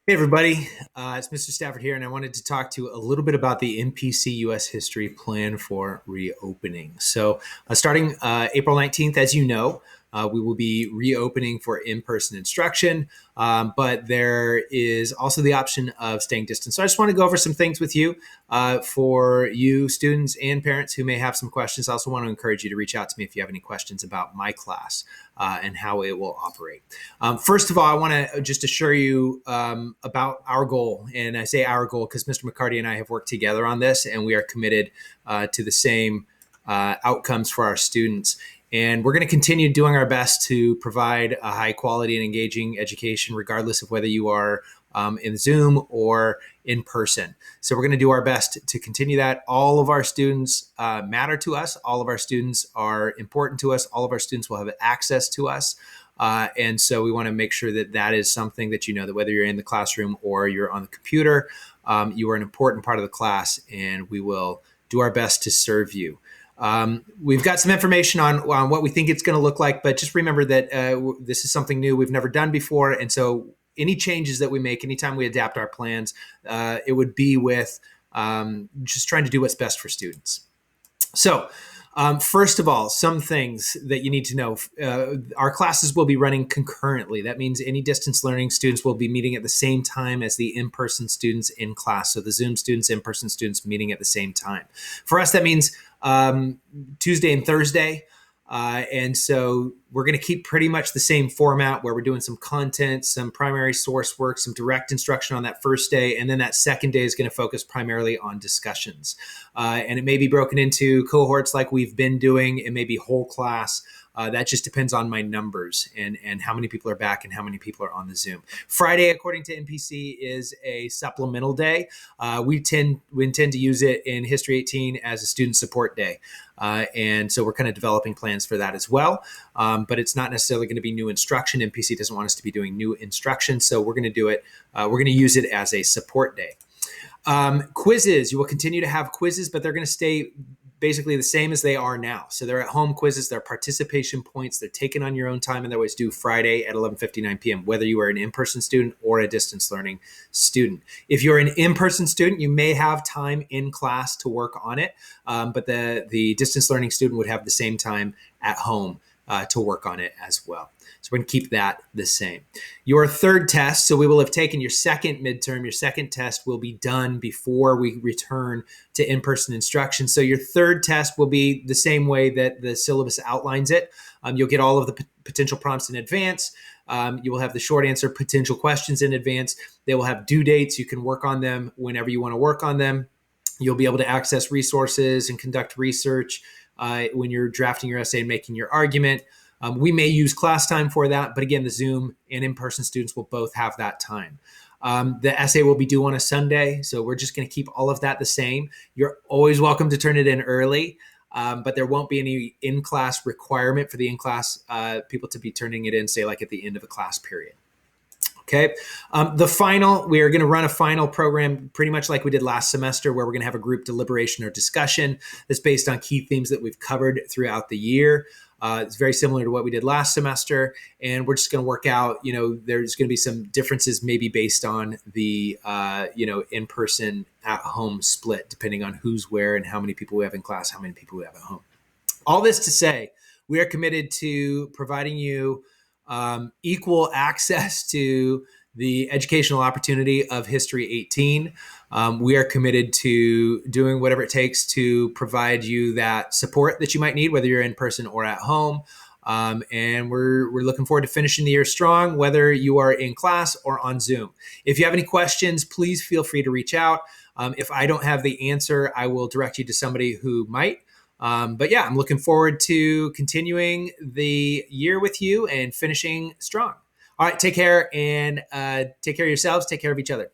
Hey everybody, it's Mr. Stafford here, and I wanted to talk to you a little bit about the NPC U.S. History plan for reopening. So, starting April 19th, as you know, we will be reopening for in-person instruction, but there is also the option of staying distant. So I just want to go over some things with you for you students and parents who may have some questions. I also want to encourage you to reach out to me if you have any questions about my class and how it will operate. First of all, I want to just assure you about our goal. And I say our goal because Mr. McCarty and I have worked together on this, and we are committed to the same outcomes for our students. And we're going to continue doing our best to provide a high quality and engaging education, regardless of whether you are in Zoom or in person. So we're going to do our best to continue that. All of our students matter to us. All of our students are important to us. All of our students will have access to us. And so we want to make sure that that is something that you know, that whether you're in the classroom or you're on the computer, you are an important part of the class, and we will do our best to serve you. We've got some information on what we think it's going to look like, but just remember that this is something new we've never done before. And so any changes that we make, anytime we adapt our plans, it would be with just trying to do what's best for students. So first of all, some things that you need to know. Our classes will be running concurrently. That means any distance learning students will be meeting at the same time as the in-person students in class. So the Zoom students, in-person students meeting at the same time. For us, that means Tuesday and Thursday. And so we're going to keep pretty much the same format where we're doing some content, some primary source work, some direct instruction on that first day. And then that second day is going to focus primarily on discussions. And it may be broken into cohorts like we've been doing. It may be whole class. That just depends on my numbers and how many people are back and how many people are on the Zoom. Friday, according to NPC, is a supplemental day. We intend to use it in History 18 as a student support day. And so we're kind of developing plans for that as well. But it's not necessarily going to be new instruction. NPC doesn't want us to be doing new instruction. So we're going to do it. We're going to use it as a support day. Quizzes, you will continue to have quizzes, but they're going to stay basically the same as they are now. So they're at home quizzes, they're participation points, they're taken on your own time, and they're always due Friday at 11:59 p.m., whether you are an in-person student or a distance learning student. If you're an in-person student, you may have time in class to work on it, but the distance learning student would have the same time at home to work on it as well. So we're going to keep that the same. Your third test, so we will have taken your second midterm, your second test will be done before we return to in-person instruction. So your third test will be the same way that the syllabus outlines it. You'll get all of the potential prompts in advance. You will have the short answer potential questions in advance. They will have due dates. You can work on them whenever you want to work on them. You'll be able to access resources and conduct research when you're drafting your essay and making your argument. We may use class time for that, but again, the Zoom and in-person students will both have that time. The essay will be due on a Sunday, so we're just going to keep all of that the same. You're always welcome to turn it in early, but there won't be any in-class requirement for the in-class people to be turning it in, say, like at the end of a class period. Okay. We are going to run a final program pretty much like we did last semester, where we're going to have a group deliberation or discussion that's based on key themes that we've covered throughout the year. It's very similar to what we did last semester, and we're just going to work out, there's going to be some differences maybe based on the, in-person at home split, depending on who's where and how many people we have in class, how many people we have at home. All this to say, we are committed to providing you equal access to the educational opportunity of History 18. We are committed to doing whatever it takes to provide you that support that you might need, whether you're in person or at home. And we're looking forward to finishing the year strong, whether you are in class or on Zoom. If you have any questions, please feel free to reach out. If I don't have the answer, I will direct you to somebody who might. But yeah, I'm looking forward to continuing the year with you and finishing strong. All right, take care, and take care of yourselves. Take care of each other.